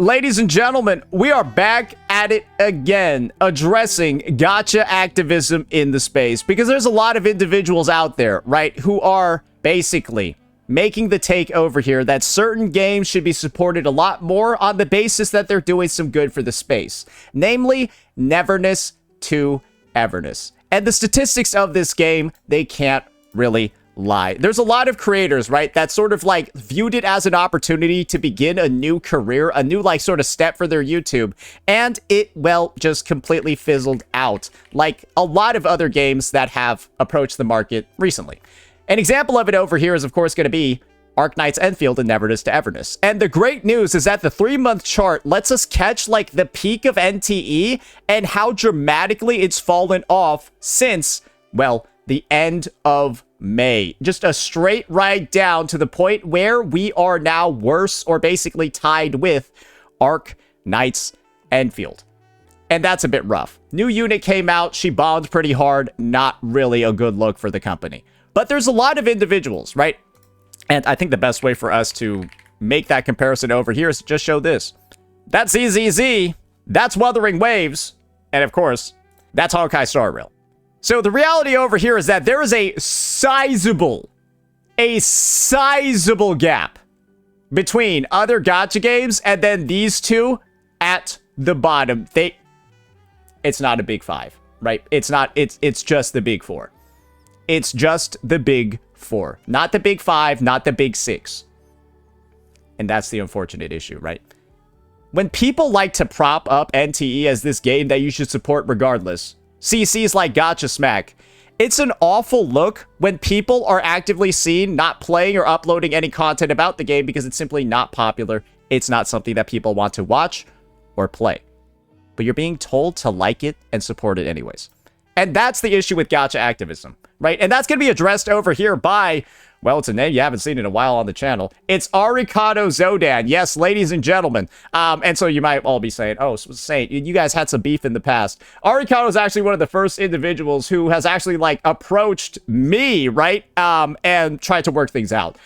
Ladies and gentlemen, we are back at it again, addressing gacha activism in the space, because there's a lot of individuals out there, right, who are basically making the take over here that certain games should be supported a lot more on the basis that they're doing some good for the space, namely neverness to everness. And the statistics of this game, they can't really lie. There's a lot of creators, right, that sort of like viewed it as an opportunity to begin a new career, a new like sort of step for their YouTube, and it, well, just completely fizzled out, like a lot of other games that have approached the market recently. An example of it over here is, of course, going to be Arknight's Enfield and Neverness to Everness. And the great news is that the 3-month chart lets us catch like the peak of NTE and how dramatically it's fallen off since, well, the end of May. Just a straight ride down to the point where we are now worse or basically tied with Arknight's Enfield. And that's a bit rough. New unit came out, she bombed pretty hard, not really a good look for the company. But there's a lot of individuals, right? And I think the best way for us to make that comparison over here is to just show this. That's ZZZ, that's Wuthering Waves, and of course, that's Honkai Star Rail. So the reality over here is that there is a sizable gap between other gacha games and then these two at the bottom. It's not a big five, right? It's just the big four. It's just the big four, not the big five, not the big six. And that's the unfortunate issue, right? When people like to prop up NTE as this game that you should support regardless, CCs like Gacha Smack, it's an awful look when people are actively seen not playing or uploading any content about the game because it's simply not popular. It's not something that people want to watch or play. But you're being told to like it and support it anyways. And that's the issue with gacha activism, right? And that's going to be addressed over here by, well, it's a name you haven't seen in a while on the channel. It's Arikado Zodan. Yes, ladies and gentlemen. And so you might all be saying, oh, Saint, you guys had some beef in the past. Arikado is actually one of the first individuals who has actually, like, approached me, right? And tried to work things out.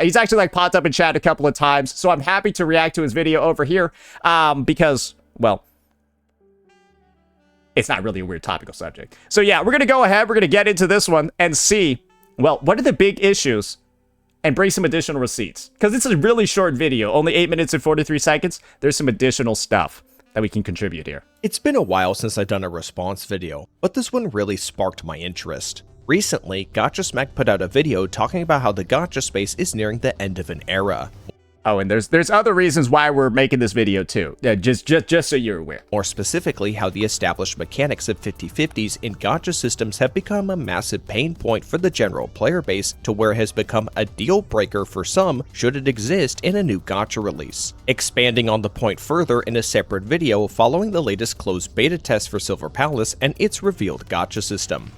He's actually, like, popped up in chat a couple of times. So I'm happy to react to his video over here because, well, it's not really a weird topical subject. So yeah, we're going to go ahead. We're going to get into this one and see, well, what are the big issues and bring some additional receipts. Because it's a really short video, only 8 minutes and 43 seconds. There's some additional stuff that we can contribute here. It's been a while since I've done a response video, but this one really sparked my interest. Recently, Gacha Smack put out a video talking about how the gacha space is nearing the end of an era. Oh, and there's other reasons why we're making this video too. Just so you're aware. More specifically, how the established mechanics of 50/50s in gacha systems have become a massive pain point for the general player base to where it has become a deal breaker for some should it exist in a new gacha release. Expanding on the point further in a separate video following the latest closed beta test for Silver Palace and its revealed gacha system.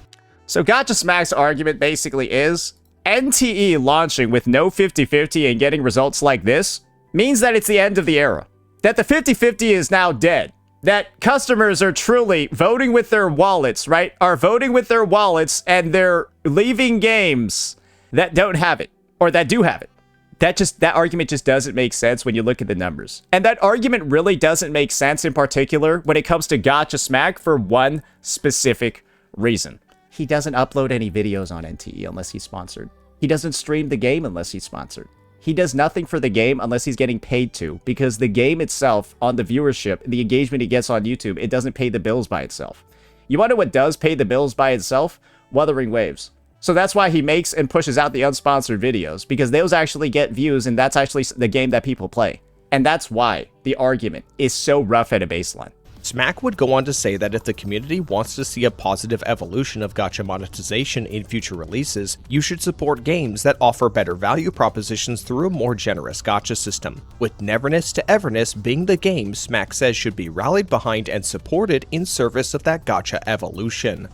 So Gacha Smack's argument basically is, NTE launching with no 50/50 and getting results like this means that it's the end of the era. That the 50/50 is now dead. That customers are truly voting with their wallets, right? Are voting with their wallets and they're leaving games that don't have it or that do have it. That argument just doesn't make sense when you look at the numbers. And that argument really doesn't make sense in particular when it comes to Gacha Smack for one specific reason. He doesn't upload any videos on NTE unless he's sponsored. He doesn't stream the game unless he's sponsored. He does nothing for the game unless he's getting paid to, because the game itself, on the viewership, the engagement he gets on YouTube, it doesn't pay the bills by itself. You want to know what does pay the bills by itself? Wuthering Waves. So that's why he makes and pushes out the unsponsored videos, because those actually get views, and that's actually the game that people play. And that's why the argument is so rough at a baseline. Smack would go on to say that if the community wants to see a positive evolution of gacha monetization in future releases, you should support games that offer better value propositions through a more generous gacha system, with Neverness to Everness being the game Smack says should be rallied behind and supported in service of that gacha evolution.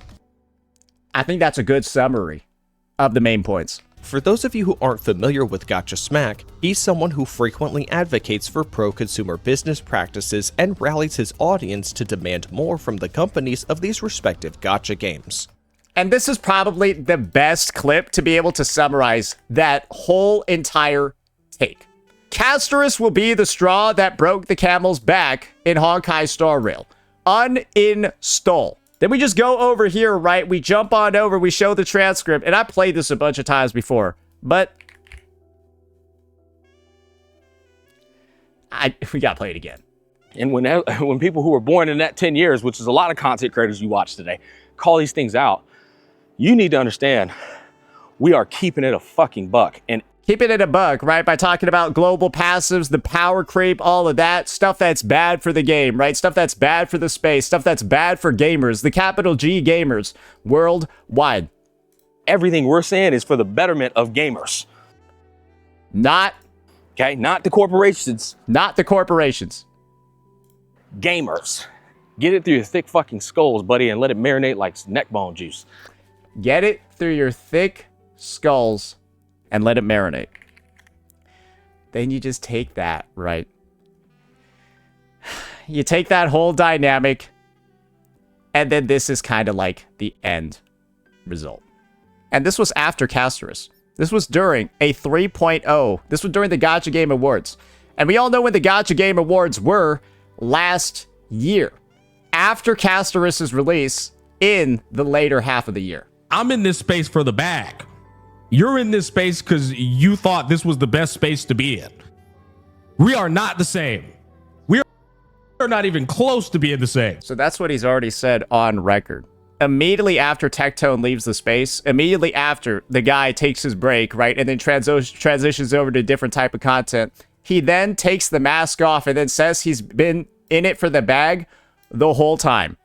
I think that's a good summary of the main points. For those of you who aren't familiar with Gacha Smack, he's someone who frequently advocates for pro-consumer business practices and rallies his audience to demand more from the companies of these respective gacha games. And this is probably the best clip to be able to summarize that whole entire take. Castorus will be the straw that broke the camel's back in Honkai Star Rail. Uninstall. Then we just go over here, right? We jump on over, we show the transcript, and I played this a bunch of times before, but we gotta play it again. And when people who were born in that 10 years, which is a lot of content creators you watch today, call these things out, you need to understand we are keeping it a fucking buck. And keeping it a buck, right? By talking about global passives, the power creep, all of that stuff that's bad for the game, right? Stuff that's bad for the space, stuff that's bad for gamers, the capital G gamers worldwide. Everything we're saying is for the betterment of gamers. Not the corporations. Not the corporations. Gamers. Get it through your thick fucking skulls, buddy, and let it marinate like neck bone juice. Get it through your thick skulls and let it marinate. Then you just take that, right? You take that whole dynamic, and then this is kind of like the end result. And this was after Castorus. This was during a 3.0. This was during the Gacha Game Awards. And we all know when the Gacha Game Awards were last year, after Castorus's release in the later half of the year. I'm in this space for the bag. You're in this space because you thought this was the best space to be in. We are not the same. We are not even close to being the same. So that's what he's already said on record. Immediately after Tectone leaves the space, immediately after the guy takes his break, right, and then transitions over to a different type of content, he then takes the mask off and then says he's been in it for the bag the whole time.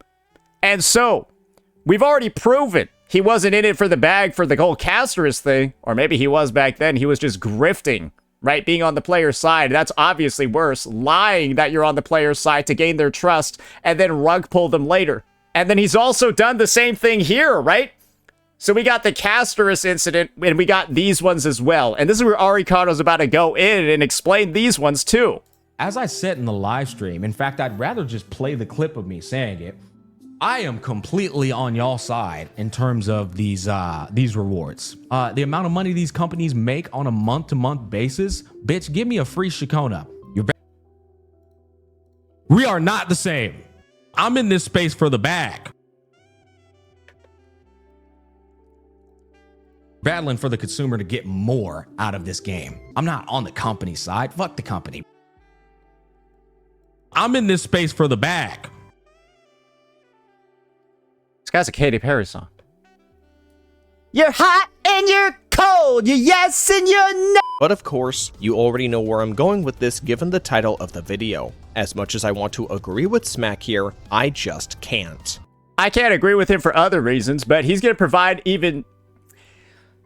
And so, we've already proven he wasn't in it for the bag for the whole Castorus thing, or maybe he was back then. He was just grifting, right? Being on the player's side. That's obviously worse. Lying that you're on the player's side to gain their trust and then rug pull them later. And then he's also done the same thing here, right? So we got the Castorus incident, and we got these ones as well. And this is where Arikado's about to go in and explain these ones too. As I said in the live stream, in fact, I'd rather just play the clip of me saying it. I am completely on y'all side in terms of these rewards. The amount of money these companies make on a month-to-month basis, bitch, give me a free Shikona. We are not the same. I'm in this space for the bag. Battling for the consumer to get more out of this game. I'm not on the company side. Fuck the company. I'm in this space for the bag. This guy's a Katy Perry song. You're hot and you're cold. You're yes and you're no. But of course, you already know where I'm going with this given the title of the video. As much as I want to agree with Smack here, I just can't. I can't agree with him for other reasons, but he's going to provide even...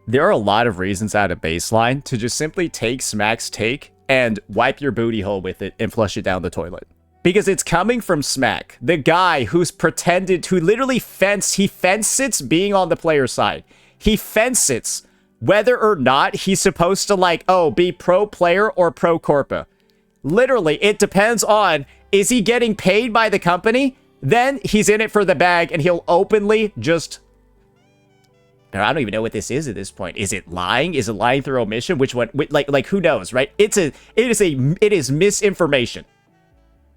There are a lot of reasons out of baseline to just simply take Smack's take and wipe your booty hole with it and flush it down the toilet. Because it's coming from Smack, the guy who's pretended to literally he fence sits being on the player side. He fence sits whether or not he's supposed to like, be pro player or pro corpa. Literally, it depends on, is he getting paid by the company? Then he's in it for the bag and he'll openly just... I don't even know what this is at this point. Is it lying? Is it lying through omission? Which one? Like who knows, right? It is misinformation.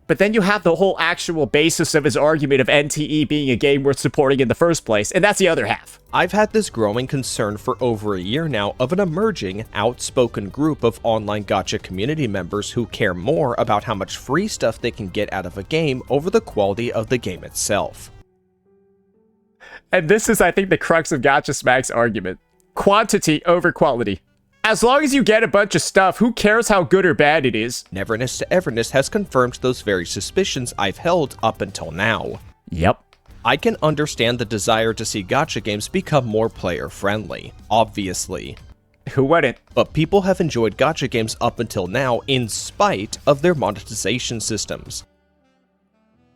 But then you have the whole actual basis of his argument of NTE being a game worth supporting in the first place, and that's the other half. I've had this growing concern for over a year now of an emerging, outspoken group of online gacha community members who care more about how much free stuff they can get out of a game over the quality of the game itself. And this is, I think, the crux of Gacha Smack's argument. Quantity over quality. As long as you get a bunch of stuff, who cares how good or bad it is? Neverness to Everness has confirmed those very suspicions I've held up until now. Yep. I can understand the desire to see gacha games become more player-friendly, obviously. Who wouldn't? But people have enjoyed gacha games up until now in spite of their monetization systems.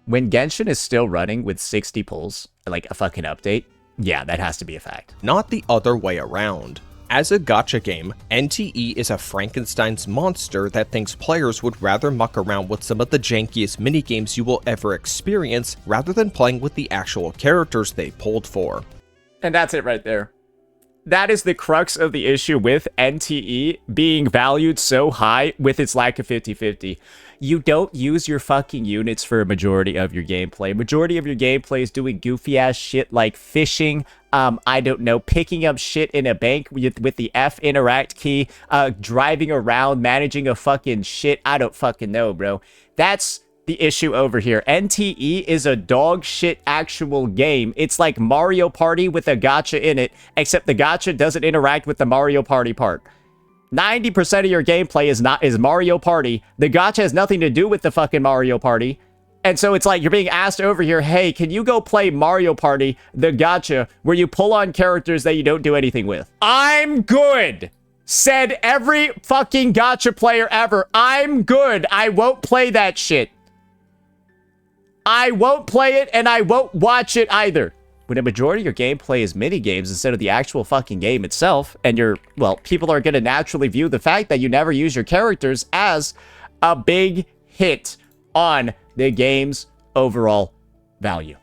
When Genshin is still running with 60 pulls, like a fucking update, yeah, that has to be a fact. Not the other way around. As a gacha game, NTE is a Frankenstein's monster that thinks players would rather muck around with some of the jankiest minigames you will ever experience rather than playing with the actual characters they pulled for. And that's it right there. that is the crux of the issue with NTE being valued so high with its lack of 50-50. You don't use your fucking units for a majority of your gameplay. Majority of your gameplay is doing goofy ass shit like fishing, I don't know, picking up shit in a bank with the F interact key, driving around, managing a fucking shit. I don't fucking know, bro. That's the issue over here. NTE is a dog shit actual game. It's like Mario Party with a gacha in it, except the gacha doesn't interact with the Mario Party part. 90% of your gameplay is Mario Party. The gacha has nothing to do with the fucking Mario Party. And so it's like you're being asked over here, hey, can you go play Mario Party, the gacha, where you pull on characters that you don't do anything with? I'm good. Said every fucking gacha player ever. I'm good. I won't play that shit. I won't play it, and I won't watch it either. When a majority of your gameplay is minigames instead of the actual fucking game itself, and people are going to naturally view the fact that you never use your characters as a big hit on the game's overall value.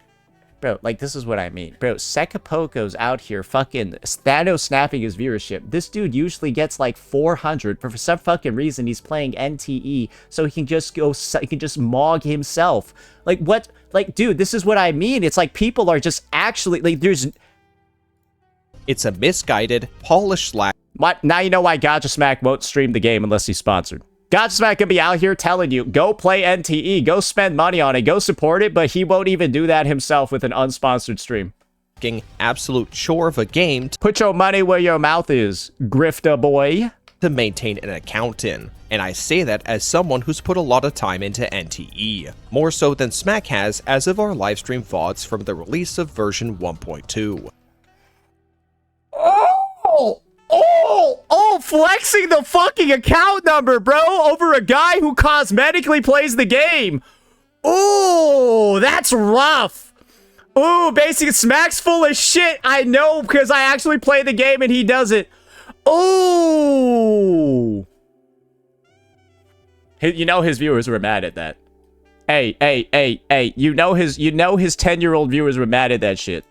Bro, like, this is what I mean. Bro, Sekapoko's out here fucking Thanos snapping his viewership. This dude usually gets like 400, but for some fucking reason he's playing NTE, so he can just mog himself. Like, what? Like, dude, this is what I mean. It's like people are just actually, like, It's a misguided, polished lack. Now you know why Gacha Smack won't stream the game unless he's sponsored. Gacha Smack could be out here telling you, go play NTE, go spend money on it, go support it, but he won't even do that himself with an unsponsored stream. Absolute chore of a game Put your money where your mouth is, grifter boy. to maintain an account in. And I say that as someone who's put a lot of time into NTE. More so than Smack has as of our livestream VODs from the release of version 1.2. Oh, flexing the fucking account number, bro, over a guy who cosmetically plays the game. Ooh, that's rough. Ooh, basically, Smack's full of shit. I know because I actually play the game and he doesn't. Ooh. You know his viewers were mad at that. Hey. You know his 10-year-old viewers were mad at that shit.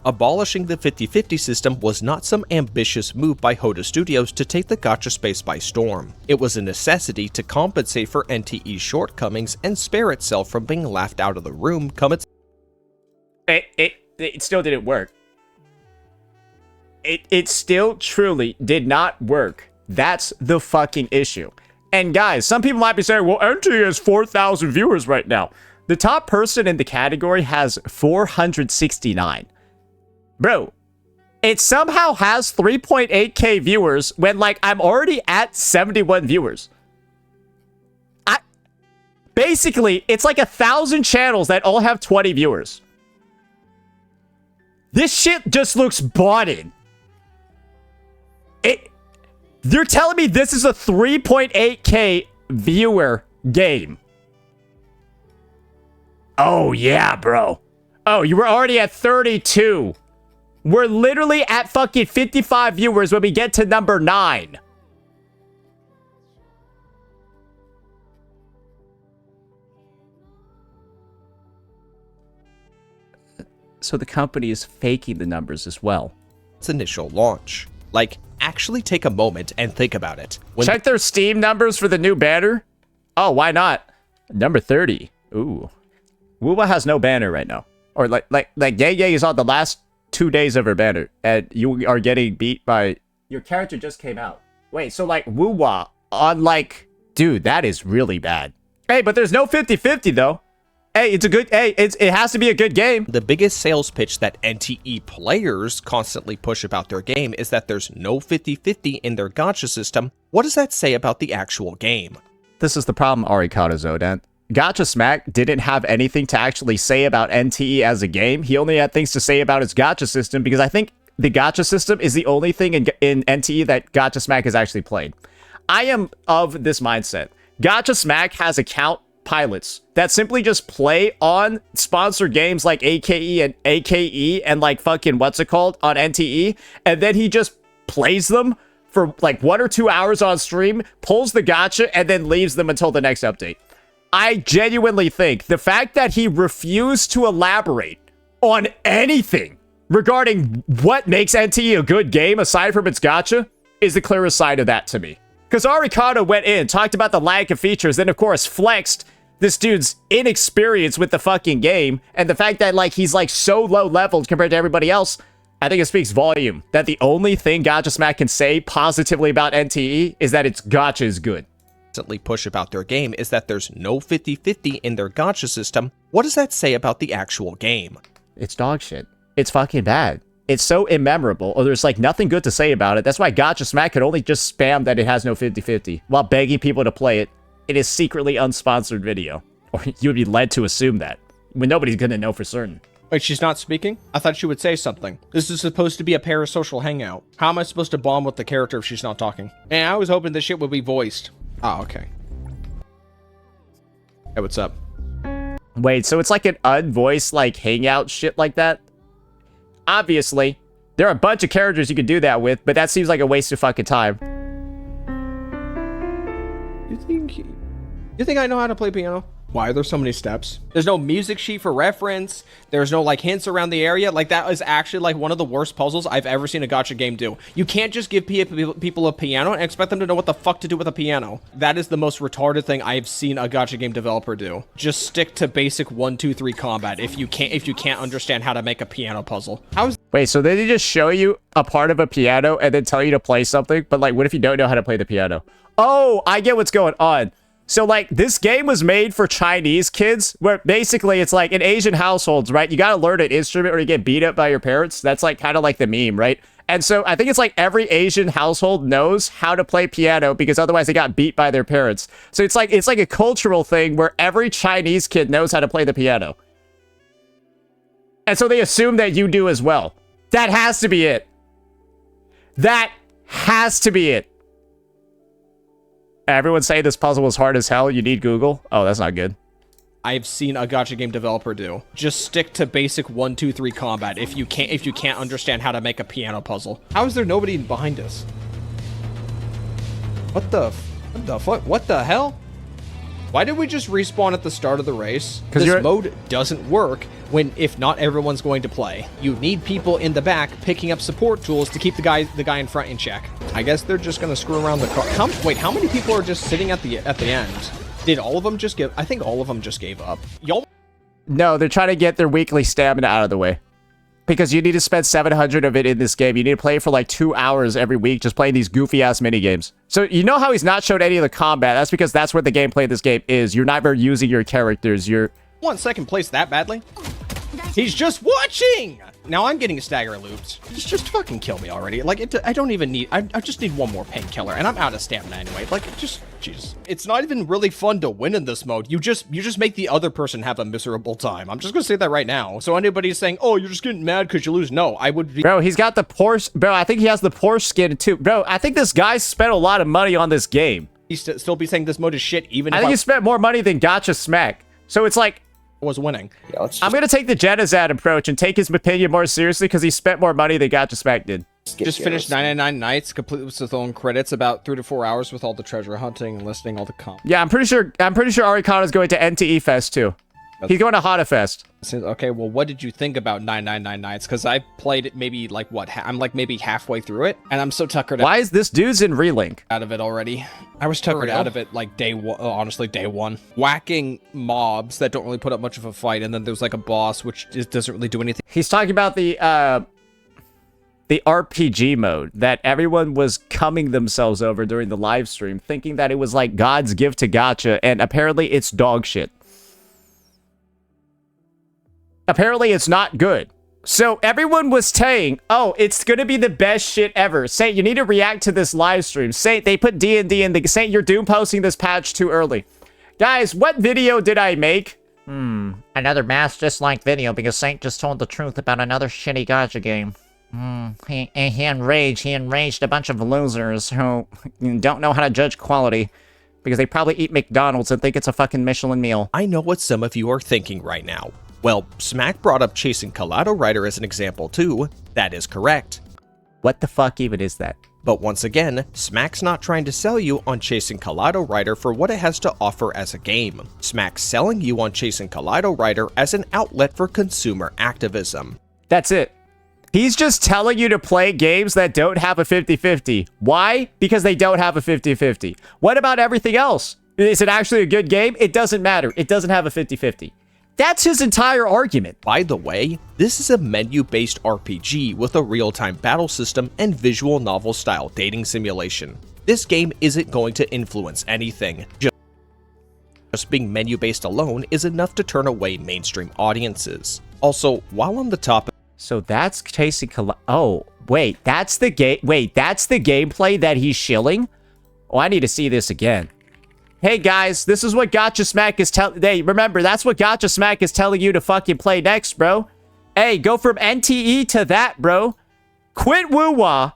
Abolishing the 50-50 system was not some ambitious move by Hoda Studios to take the gacha space by storm. It was a necessity to compensate for NTE's shortcomings and spare itself from being laughed out of the room come its... It still didn't work. It still truly did not work. That's the fucking issue. And guys, some people might be saying, well, NTE has 4,000 viewers right now. The top person in the category has 469. Bro, it somehow has 3.8k viewers when, like, I'm already at 71 viewers. Basically, it's like 1,000 channels that all have 20 viewers. This shit just looks bought in. They're telling me this is a 3.8k viewer game. Oh, yeah, bro. Oh, you were already at 32. We're literally at fucking 55 viewers when we get to number 9. So the company is faking the numbers as well. initial launch. Like, actually take a moment and think about it. Check their Steam numbers for the new banner. Oh, why not? Number 30. Ooh. Woowa has no banner right now. Or like Yay Yay is on the last 2 days of her banner. And you are getting beat by... Your character just came out. Wait, so like Woowa on like... Dude, that is really bad. Hey, but there's no 50-50 though. Hey, it's a good... Hey, it has to be a good game. The biggest sales pitch that NTE players constantly push about their game is that there's no 50-50 in their gacha system. What does that say about the actual game? This is the problem, Arikata Zodan. Gacha Smack didn't have anything to actually say about NTE as a game. He only had things to say about its gacha system because I think the gacha system is the only thing in NTE that Gacha Smack has actually played. I am of this mindset. Gacha Smack has account pilots that simply just play on sponsored games like AKE and like fucking what's it called on NTE, and then he just plays them for like 1 or 2 hours on stream, pulls the gacha, and then leaves them until the next update. I genuinely think the fact that he refused to elaborate on anything regarding what makes NTE a good game, aside from its gacha, is the clearest side of that to me. Because Arikado went in, talked about the lack of features, then of course flexed this dude's inexperience with the fucking game, and the fact that like he's like so low leveled compared to everybody else. I think it speaks volume that the only thing Gacha Smack can say positively about NTE is that its gacha is good. Push about their game is that there's no 50-50 in their gacha system. What does that say about the actual game? It's dog shit. It's fucking bad. It's so immemorable, or there's like nothing good to say about it. That's why Gacha Smack could only just spam that it has no 50-50 while begging people to play it in a secretly unsponsored video. Or you would be led to assume that, when nobody's gonna know for certain. Wait, she's not speaking? I thought she would say something. This is supposed to be a parasocial hangout. How am I supposed to bond with the character if she's not talking? And I was hoping this shit would be voiced. Oh, okay. Hey, what's up? Wait, so it's like an unvoiced, like, hangout shit like that? Obviously, there are a bunch of characters you could do that with, but that seems like a waste of fucking time. You think I know how to play piano? Why are there so many steps? There's no music sheet for reference. There's no like hints around the area. Like that is actually like one of the worst puzzles I've ever seen a gacha game do. You can't just give people a piano and expect them to know what the fuck to do with a piano. That is the most retarded thing I've seen a gacha game developer do. Just stick to basic 1, 2, 3 combat if you can't understand how to make a piano puzzle. Wait, so they just show you a part of a piano and then tell you to play something? But like, what if you don't know how to play the piano? Oh, I get what's going on. So, like, this game was made for Chinese kids, where basically it's like in Asian households, right? You gotta learn an instrument or you get beat up by your parents. That's like kind of like the meme, right? And so I think it's like every Asian household knows how to play piano because otherwise they got beat by their parents. So it's like a cultural thing where every Chinese kid knows how to play the piano. And so they assume that you do as well. That has to be it. That has to be it. Everyone say this puzzle was hard as hell. You need Google. Oh, that's not good. I've seen a gacha game developer do. Just stick to basic 1, 2, 3 combat if you can't understand how to make a piano puzzle. How is there nobody behind us? What the fuck? What the hell? Why did we just respawn at the start of the race? This mode doesn't work if not everyone's going to play. You need people in the back picking up support tools to keep the guy in front in check. I guess they're just gonna screw around the car. Wait, how many people are just sitting at the end? Did all of them just give? I think all of them just gave up. Y'all? No, they're trying to get their weekly stamina out of the way. Because you need to spend 700 of it in this game. You need to play for like 2 hours every week just playing these goofy-ass minigames. So you know how he's not showed any of the combat? That's because that's where the gameplay of this game is. You're never using your characters. You're... Want second place that badly? He's just watching! Now I'm getting stagger loops. Just fucking kill me already. Like, I don't even need... I just need one more painkiller, and I'm out of stamina anyway. Like, just... Jesus. It's not even really fun to win in this mode. You just make the other person have a miserable time. I'm just gonna say that right now. So anybody saying, oh, you're just getting mad because you lose. No, I would be... Bro, he's got the Porsche... Bro, I think he has the Porsche skin, too. Bro, I think this guy spent a lot of money on this game. He's still be saying this mode is shit, even if I think he spent more money than Gacha Smack. So it's like... was winning. Yeah, I'm gonna take the Genazad approach and take his opinion more seriously because he spent more money than Gacha Smack did. Just finished 99 nights, complete with his own credits, about 3 to 4 hours with all the treasure hunting and listing all the comp. Yeah, I'm pretty sure Arikano's going to NTE Fest too. He's going to Hana Fest. Okay, well, what did you think about 999 nights? Because I played it maybe like what? I'm like maybe halfway through it, and I'm so tuckered. Why is this dude's in Relink? Out of it already. I was tuckered out of it like day one. Honestly, day one. Whacking mobs that don't really put up much of a fight, and then there's like a boss which just doesn't really do anything. He's talking about the RPG mode that everyone was cumming themselves over during the live stream, thinking that it was like God's gift to gacha, and apparently it's dog shit. Apparently it's not good. So everyone was saying, oh, it's gonna be the best shit ever. Saint, you need to react to this live stream. Saint, they put D&D in the... Saint, you're doom posting this patch too early. Guys, what video did I make? Another mass dislike video because Saint just told the truth about another shitty gacha game. He enraged a bunch of losers who don't know how to judge quality because they probably eat McDonald's and think it's a fucking Michelin meal. I know what some of you are thinking right now. Well, Smack brought up chasing Kaleido Rider as an example too. That is correct. What the fuck even is that? But once again, Smack's not trying to sell you on chasing Kaleido Rider for what it has to offer as a game. Smack's selling you on chasing Kaleido Rider as an outlet for consumer activism. That's it. He's just telling you to play games that don't have a 50-50. Why? Because they don't have a 50-50. What about everything else? Is it actually a good game? It doesn't matter. It doesn't have a 50-50. That's his entire argument. By the way, this is a menu-based RPG with a real-time battle system and visual novel-style dating simulation. This game isn't going to influence anything. Just being menu-based alone is enough to turn away mainstream audiences. Also, while on the topic, So that's chasing. Oh, wait, that's the game. Wait, that's the gameplay that he's shilling. Oh, I need to see this again. Hey guys, this is what Gacha Smack is telling. Hey, remember, that's what Gacha Smack is telling you to fucking play next, bro. Hey, go from NTE to that, bro. Quit woo-wah.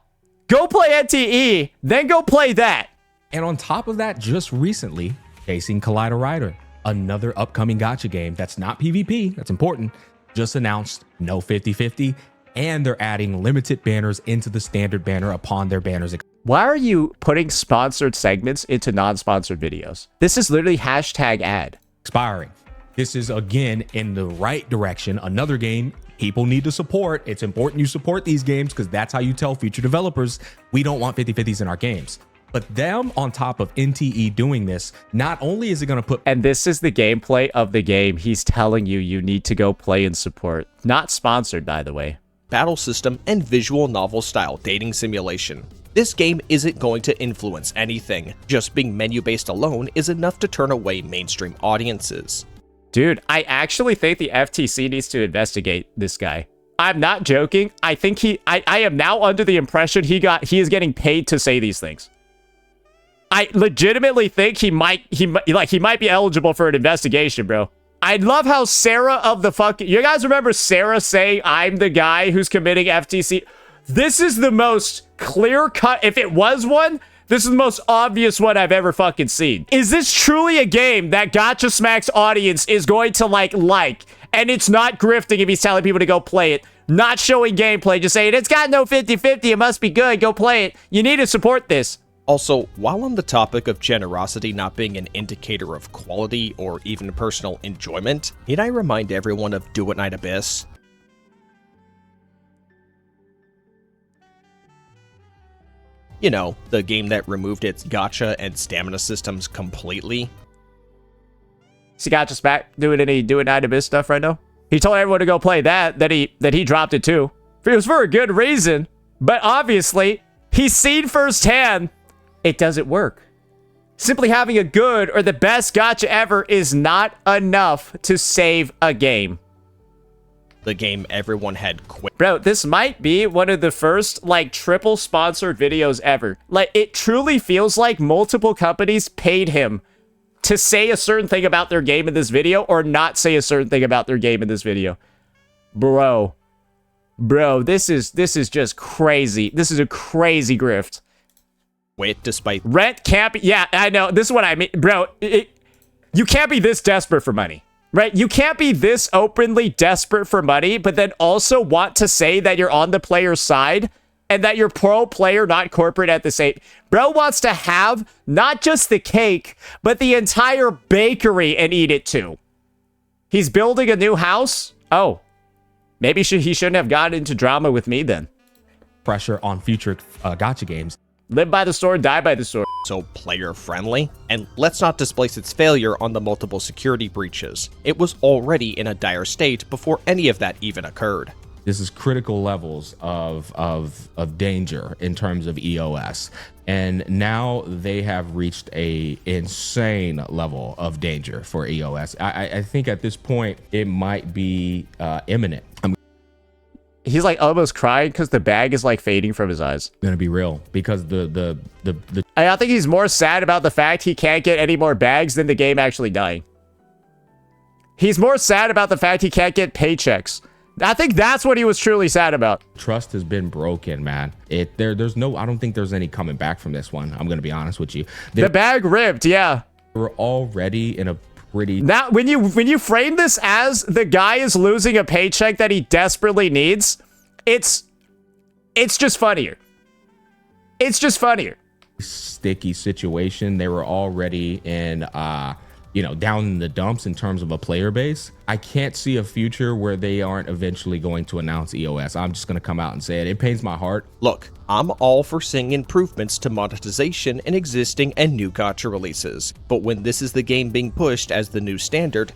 Go play NTE, then go play that. And on top of that, just recently, Chasing Collider Rider, another upcoming gacha game that's not PvP, that's important, just announced no 50-50, and they're adding limited banners into the standard banner upon their banners. Why are you putting sponsored segments into non-sponsored videos? This is literally hashtag ad. Expiring. This is, again, in the right direction. Another game people need to support. It's important you support these games because that's how you tell future developers, we don't want 50-50s in our games. But them on top of NTE doing this, not only is it going to put... And this is the gameplay of the game he's telling you you need to go play and support. Not sponsored, by the way. battle system and visual novel-style dating simulation. This game isn't going to influence anything. Just being menu-based alone is enough to turn away mainstream audiences. Dude, I actually think the FTC needs to investigate this guy. I'm not joking. I think I am now under the impression he is getting paid to say these things. I legitimately think he might be eligible for an investigation, bro. I love how Sarah of the fucking... You guys remember Sarah saying, I'm the guy who's committing FTC? This is the most clear-cut... If it was one, this is the most obvious one I've ever fucking seen. Is this truly a game that Gacha Smack's audience is going to like? And it's not grifting if he's telling people to go play it. Not showing gameplay, just saying, it's got no 50-50, it must be good, go play it. You need to support this. Also, while on the topic of generosity not being an indicator of quality or even personal enjoyment, need I remind everyone of Do It Night Abyss? You know, the game that removed its gacha and stamina systems completely. See Gacha Smack doing any Do It Night Abyss stuff right now? He told everyone to go play that he dropped it too. It was for a good reason, but obviously, he's seen firsthand it doesn't work. Simply having a good or the best gacha ever is not enough to save a game. The game everyone had quit. Bro, this might be one of the first, like, triple sponsored videos ever. Like, it truly feels like multiple companies paid him to say a certain thing about their game in this video or not say a certain thing about their game in this video. Bro, this is just crazy. This is a crazy grift. Quit despite... Rent can't be... Yeah, I know. This is what I mean. Bro, you can't be this desperate for money. Right? You can't be this openly desperate for money, but then also want to say that you're on the player's side and that you're pro player, not corporate at the same... Bro wants to have not just the cake, but the entire bakery and eat it too. He's building a new house? Oh. Maybe he shouldn't have gotten into drama with me then. Pressure on future gacha games. Live by the sword, die by the sword. So player-friendly? And let's not displace its failure on the multiple security breaches. It was already in a dire state before any of that even occurred. This is critical levels of danger in terms of EOS. And now they have reached a insane level of danger for EOS. I think at this point, it might be imminent. He's like almost crying because the bag is like fading from his eyes. Gonna be real because I think he's more sad about the fact he can't get any more bags than the game actually dying. He's more sad about the fact he can't get paychecks. I think that's what he was truly sad about. Trust has been broken, man. I don't think there's any coming back from this one. I'm gonna be honest with you. The bag ripped, yeah. We're already in a pretty... Now, when you frame this as the guy is losing a paycheck that he desperately needs, it's just funnier. It's just funnier. Sticky situation. They were already in down in the dumps in terms of a player base, I can't see a future where they aren't eventually going to announce EOS. I'm just going to come out and say it. It pains my heart. Look, I'm all for seeing improvements to monetization in existing and new gacha releases, but when this is the game being pushed as the new standard,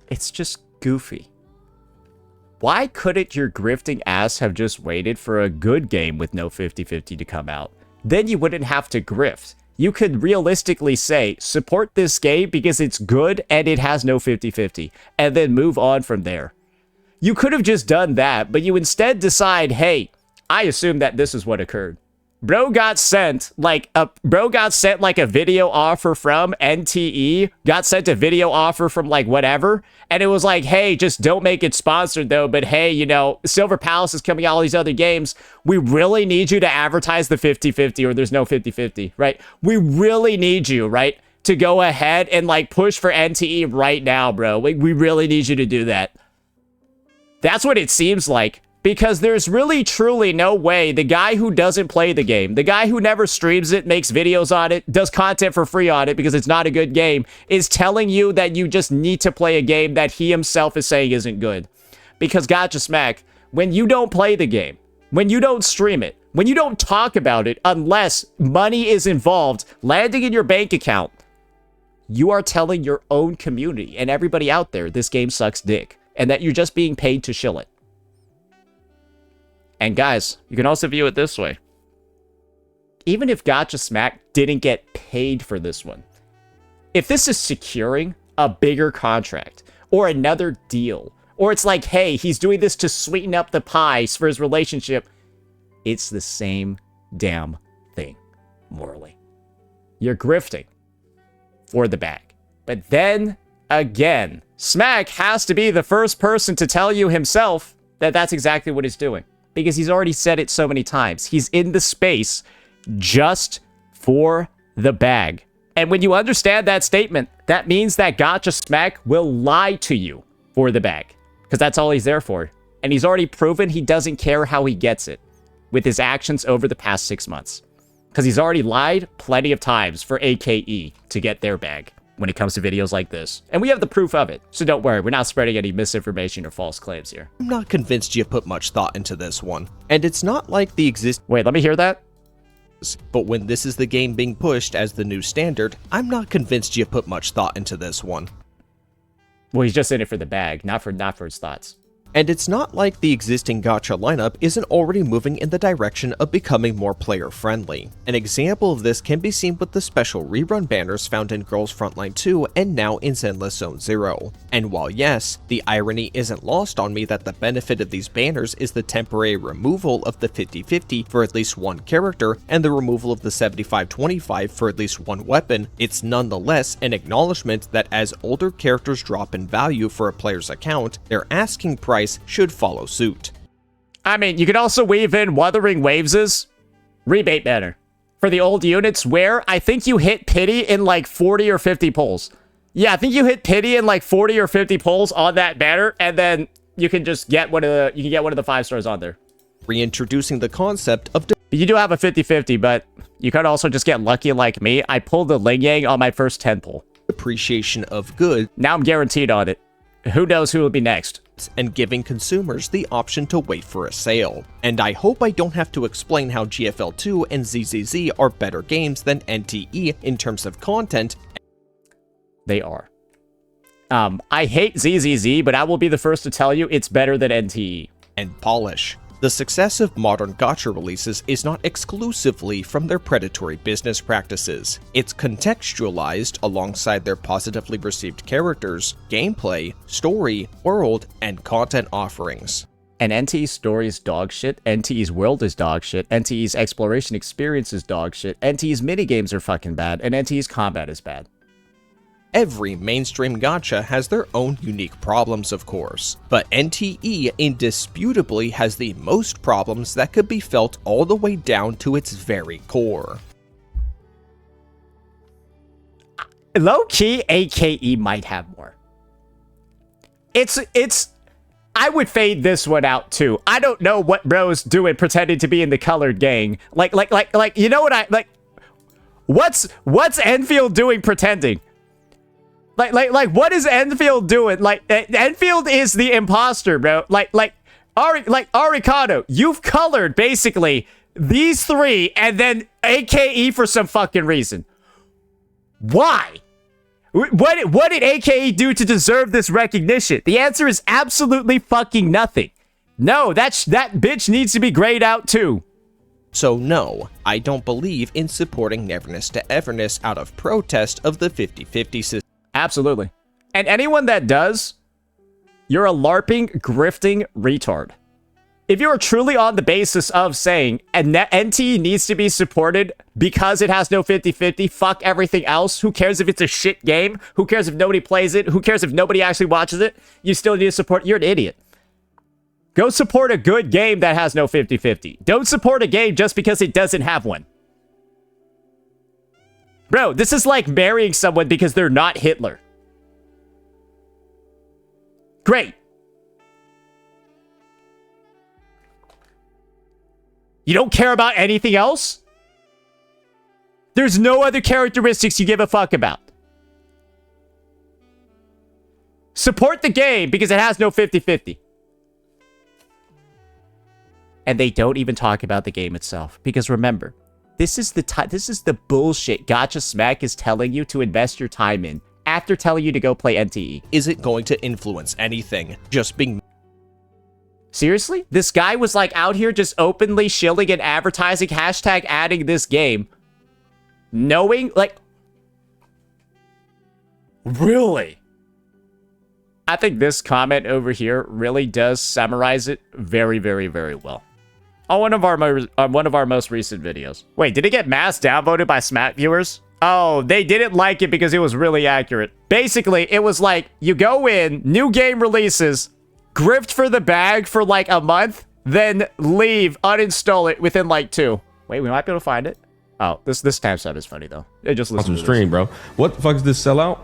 It's just goofy. Why couldn't your grifting ass have just waited for a good game with no 50-50 to come out? Then you wouldn't have to grift. You could realistically say, support this game because it's good and it has no 50-50, and then move on from there. You could have just done that, but you instead decide, hey, I assume that this is what occurred. Bro got sent like a video offer from NTE, got sent a video offer from like whatever, and it was like, hey, just don't make it sponsored though, but hey, Silver Palace is coming out, all these other games. We really need you to advertise the 50-50 or there's no 50-50, right? We really need you, right, to go ahead and like push for NTE right now, bro. We really need you to do that. That's what it seems like. Because there's really truly no way the guy who doesn't play the game, the guy who never streams it, makes videos on it, does content for free on it because it's not a good game, is telling you that you just need to play a game that he himself is saying isn't good. Because Gacha Smack, when you don't play the game, when you don't stream it, when you don't talk about it, unless money is involved, landing in your bank account, you are telling your own community and everybody out there this game sucks dick, and that you're just being paid to shill it. And guys, you can also view it this way. Even if Gacha Smack didn't get paid for this one, if this is securing a bigger contract or another deal, or it's like, hey, he's doing this to sweeten up the pies for his relationship, it's the same damn thing, morally. You're grifting for the bag. But then, again, Smack has to be the first person to tell you himself that that's exactly what he's doing. Because he's already said it so many times. He's in the space just for the bag. And when you understand that statement, that means that Gacha Smack will lie to you for the bag. Because that's all he's there for. And he's already proven he doesn't care how he gets it with his actions over the past 6 months. Because he's already lied plenty of times for AKE to get their bag when it comes to videos like this. And we have the proof of it. So don't worry, we're not spreading any misinformation or false claims here. I'm not convinced you put much thought into this one. And it's not like the Wait, let me hear that. But when this is the game being pushed as the new standard, I'm not convinced you put much thought into this one. Well, he's just in it for the bag, not for his thoughts. And it's not like the existing gacha lineup isn't already moving in the direction of becoming more player-friendly. An example of this can be seen with the special rerun banners found in Girls Frontline 2 and now in Zenless Zone 0. And while yes, the irony isn't lost on me that the benefit of these banners is the temporary removal of the 50-50 for at least one character and the removal of the 75-25 for at least one weapon, it's nonetheless an acknowledgement that as older characters drop in value for a player's account, their asking price should follow suit. I mean, you could also weave in Wuthering Waves' rebate banner for the old units where I think you hit pity in like 40 or 50 pulls. Yeah, I think you hit pity in like 40 or 50 pulls on that banner, and then you can just get one of the 5 stars on there. Reintroducing the concept of you do have a 50-50, but you could also just get lucky like me. I pulled the Ling Yang on my first 10 pull. Appreciation of good. Now I'm guaranteed on it. Who knows who will be next? And giving consumers the option to wait for a sale. And I hope I don't have to explain how GFL2 and ZZZ are better games than NTE in terms of content. They are. I hate ZZZ, but I will be the first to tell you it's better than NTE. And polish. The success of modern gacha releases is not exclusively from their predatory business practices. It's contextualized alongside their positively received characters, gameplay, story, world, and content offerings. And NTE's story is dog shit, NTE's world is dog shit, NTE's exploration experience is dog shit, NTE's minigames are fucking bad, and NTE's combat is bad. Every mainstream gacha has their own unique problems, of course, but NTE indisputably has the most problems that could be felt all the way down to its very core. Low-key, AKE might have more. I would fade this one out too. I don't know what bro's doing pretending to be in the colored gang. Like, you know what What's Enfield doing pretending? Like, what is Enfield doing? Like, Enfield is the imposter, bro. Arikado, you've colored, basically, these three, and then AKE for some fucking reason. Why? What did AKE do to deserve this recognition? The answer is absolutely fucking nothing. No, that bitch needs to be grayed out too. So no, I don't believe in supporting Neverness to Everness out of protest of the 50-50 system. Absolutely. And anyone that does, you're a LARPing, grifting retard. If you are truly on the basis of saying NT needs to be supported because it has no 50-50, fuck everything else, who cares if it's a shit game? Who cares if nobody plays it? Who cares if nobody actually watches it? You still need to support, you're an idiot. Go support a good game that has no 50-50. Don't support a game just because it doesn't have one. Bro, this is like marrying someone because they're not Hitler. Great. You don't care about anything else? There's no other characteristics you give a fuck about. Support the game because it has no 50-50. And they don't even talk about the game itself. Because remember, this is the bullshit Gacha Smack is telling you to invest your time in after telling you to go play NTE. Is it going to influence anything? Just being... Seriously? This guy was like out here just openly shilling and advertising, hashtag adding this game. Knowing, like... Really? I think this comment over here really does summarize it very, very, very well. On one of our most recent videos. Wait, did it get mass downvoted by Smack viewers? Oh, they didn't like it because it was really accurate. Basically, it was like, you go in, new game releases, grift for the bag for like a month, then leave, uninstall it within like 2. Wait, we might be able to find it. Oh, this timestamp is funny though. It just listen to stream, bro. What the fuck is this sellout?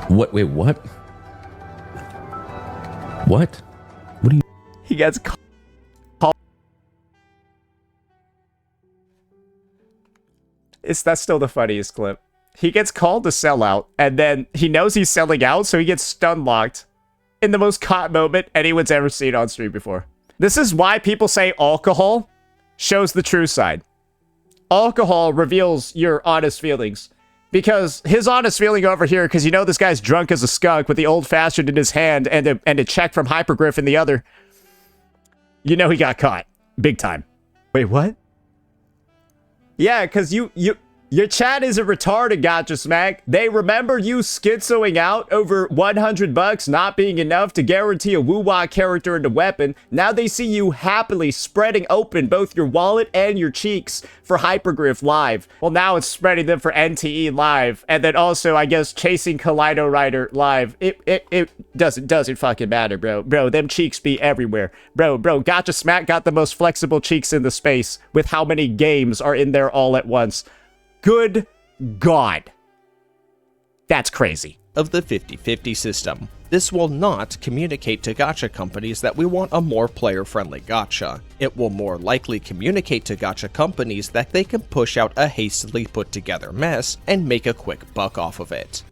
What? Wait, what? What? What do you? He gets called. That's still the funniest clip. He gets called to sell out, and then he knows he's selling out, so he gets stun locked in the most caught moment anyone's ever seen on stream before. This is why people say alcohol shows the true side. Alcohol reveals your honest feelings. Because his honest feeling over here, because you know this guy's drunk as a skunk with the old-fashioned in his hand and a check from Hypergriff in the other. You know he got caught. Big time. Wait, what? Yeah, because your chat is a retarded, Gacha Smack. They remember you schizoing out over $100 not being enough to guarantee a woo-wah character and a weapon. Now they see you happily spreading open both your wallet and your cheeks for Hypergriff Live. Well, now it's spreading them for NTE Live. And then also, I guess, chasing Kaleido Rider Live. It doesn't fucking matter, bro. Bro, them cheeks be everywhere. Bro, Gacha Smack got the most flexible cheeks in the space with how many games are in there all at once. Good God. That's crazy. Of the 50-50 system. This will not communicate to gacha companies that we want a more player-friendly gacha. It will more likely communicate to gacha companies that they can push out a hastily put-together mess and make a quick buck off of it.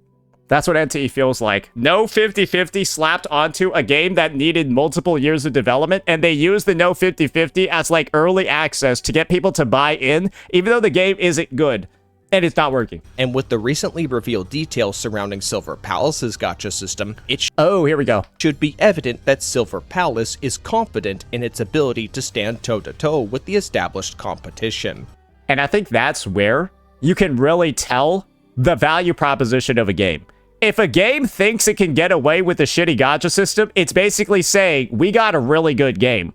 That's what NTE feels like. No 50-50 slapped onto a game that needed multiple years of development, and they use the no 50-50 as like early access to get people to buy in, even though the game isn't good. And it's not working. And with the recently revealed details surrounding Silver Palace's gacha system, it here we go. Should be evident that Silver Palace is confident in its ability to stand toe-to-toe with the established competition. And I think that's where you can really tell the value proposition of a game. If a game thinks it can get away with a shitty gacha system, it's basically saying, we got a really good game.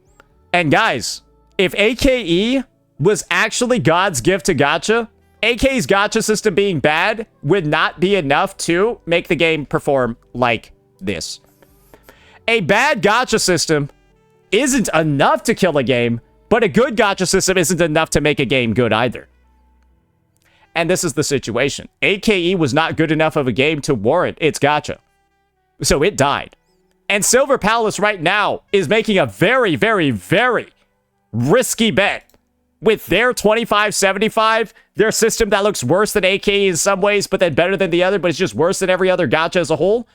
And guys, if AKE was actually God's gift to gacha, AK's gacha system being bad would not be enough to make the game perform like this. A bad gacha system isn't enough to kill a game, but a good gacha system isn't enough to make a game good either. And this is the situation. AKE was not good enough of a game to warrant its gacha. So it died. And Silver Palace right now is making a very, very, very risky bet with their 2575, their system that looks worse than AKE in some ways, but then better than the other, but it's just worse than every other gacha as a whole.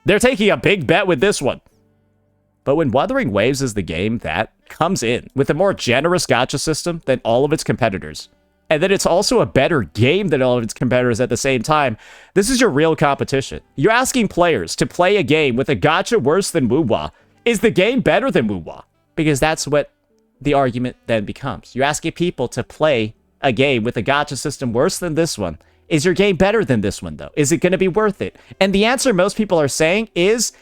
They're taking a big bet with this one. But when Wuthering Waves is the game that comes in with a more generous gacha system than all of its competitors, and then it's also a better game than all of its competitors at the same time, this is your real competition. You're asking players to play a game with a gacha worse than Wuwa. Is the game better than Wuwa? Because that's what the argument then becomes. You're asking people to play a game with a gacha system worse than this one. Is your game better than this one, though? Is it going to be worth it? And the answer most people are saying is,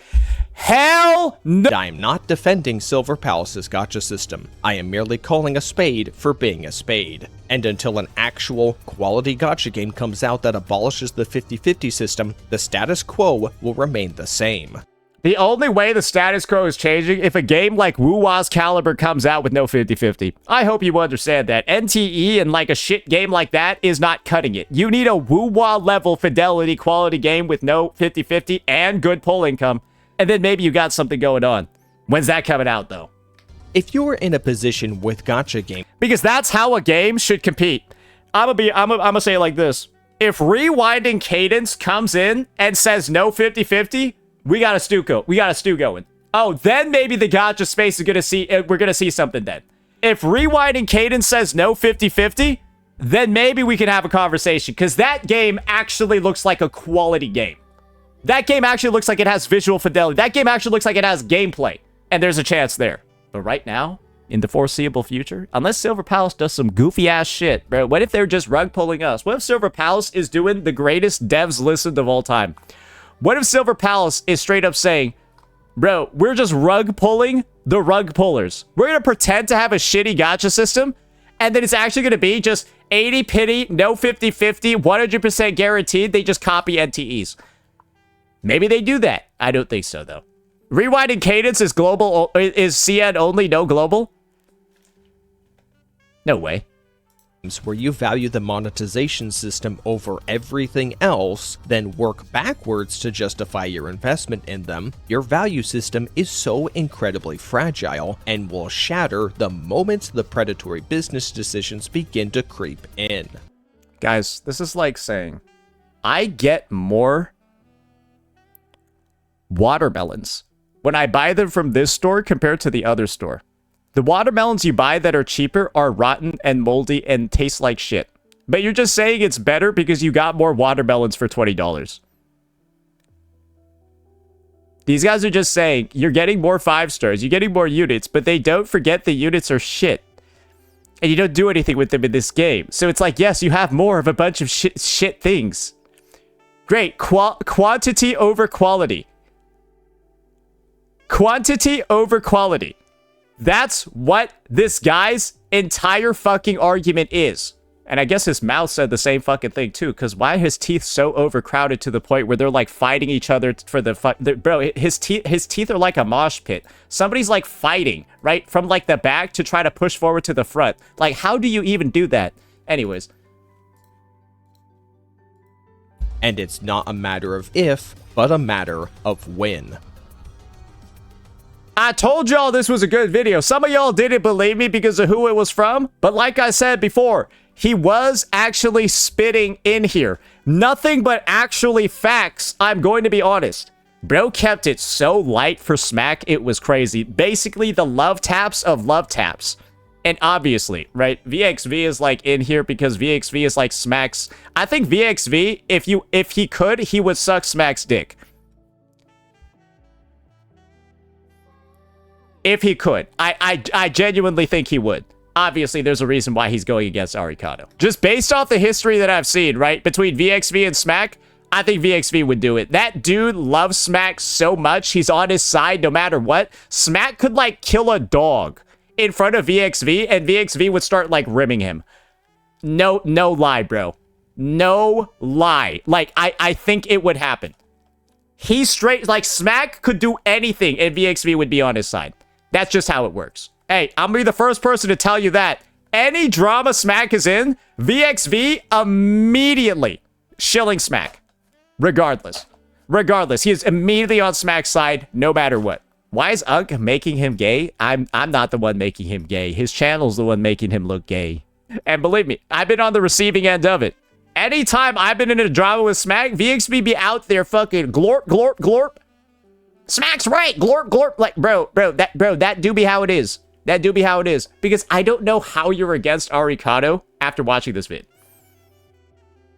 hell no! I am not defending Silver Palace's gacha system. I am merely calling a spade for being a spade. And until an actual quality gacha game comes out that abolishes the 50-50 system, the status quo will remain the same. The only way the status quo is changing if a game like Wuwa's caliber comes out with no 50-50. I hope you understand that. NTE and like a shit game like that is not cutting it. You need a Wuwa level fidelity quality game with no 50-50 and good pull income. And then maybe you got something going on. When's that coming out though? If you're in a position with gacha game, because that's how a game should compete. I'm gonna say it like this. If Rewinding Cadence comes in and says no 50-50, we got a stew going. Oh, then maybe the gacha space is gonna see, we're gonna see something then. If Rewinding Cadence says no 50-50, then maybe we can have a conversation, because that game actually looks like a quality game. That game actually looks like it has visual fidelity. That game actually looks like it has gameplay, and there's a chance there. But right now, in the foreseeable future, unless Silver Palace does some goofy ass shit, bro, what if they're just rug pulling us? What if Silver Palace is doing the greatest devs listened of all time? What if Silver Palace is straight up saying, bro, we're just rug pulling the rug pullers. We're going to pretend to have a shitty gacha system, and then it's actually going to be just 80 pity, no 50-50, 100% guaranteed. They just copy NTEs. Maybe they do that. I don't think so, though. Rewinding Cadence is global, is CN only, no global? No way. where you value the monetization system over everything else, then work backwards to justify your investment in them, your value system is so incredibly fragile and will shatter the moment the predatory business decisions begin to creep in. Guys, this is like saying, I get more watermelons when I buy them from this store compared to the other store. The watermelons you buy that are cheaper are rotten and moldy and taste like shit. But you're just saying it's better because you got more watermelons for $20. These guys are just saying you're getting more 5 stars, you're getting more units, but they don't forget the units are shit. And you don't do anything with them in this game. So it's like, yes, you have more of a bunch of shit things. Great. Quantity over quality. Quantity over quality. That's what this guy's entire fucking argument is. And I guess his mouth said the same fucking thing too, because why are his teeth so overcrowded to the point where they're like fighting each other for the bro, his teeth are like a mosh pit. Somebody's like fighting, right? From like the back to try to push forward to the front. Like, how do you even do that? Anyways. And it's not a matter of if, but a matter of when. I told y'all this was a good video. Some of y'all didn't believe me because of who it was from. But like I said before, he was actually spitting in here. Nothing but actually facts, I'm going to be honest. Bro kept it so light for Smack, it was crazy. Basically, the love taps of love taps. And obviously, right, VXV is like in here because VXV is like Smack's. I think VXV, if he could, he would suck Smack's dick. If he could. I genuinely think he would. Obviously, there's a reason why he's going against Arikado. Just based off the history that I've seen, right, between VXV and Smack, I think VXV would do it. That dude loves Smack so much, he's on his side no matter what. Smack could, like, kill a dog in front of VXV, and VXV would start, like, rimming him. No lie, bro. No lie. Like, I think it would happen. He's straight, like, Smack could do anything, and VXV would be on his side. That's just how it works. Hey, I'm gonna be the first person to tell you that. Any drama Smack is in, VXV immediately shilling Smack. Regardless. He is immediately on Smack's side, no matter what. Why is Unk making him gay? I'm not the one making him gay. His channel's the one making him look gay. And believe me, I've been on the receiving end of it. Anytime I've been in a drama with Smack, VXB be out there fucking glorp, glorp, glorp. Smack's right, glorp, glorp. Like, bro, that do be how it is. That do be how it is. Because I don't know how you're against Arikado after watching this vid.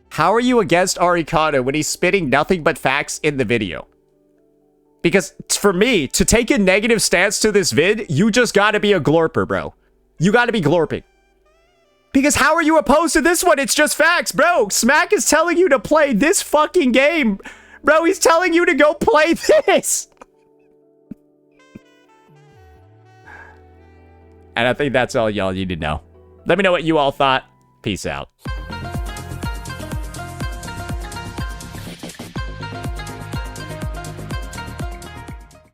How are you against Arikado when he's spitting nothing but facts in the video? Because for me, to take a negative stance to this vid, you just gotta be a glorper, bro. You gotta be glorping. Because how are you opposed to this one? It's just facts, bro. Smack is telling you to play this fucking game. Bro, he's telling you to go play this. And I think that's all y'all need to know. Let me know what you all thought. Peace out.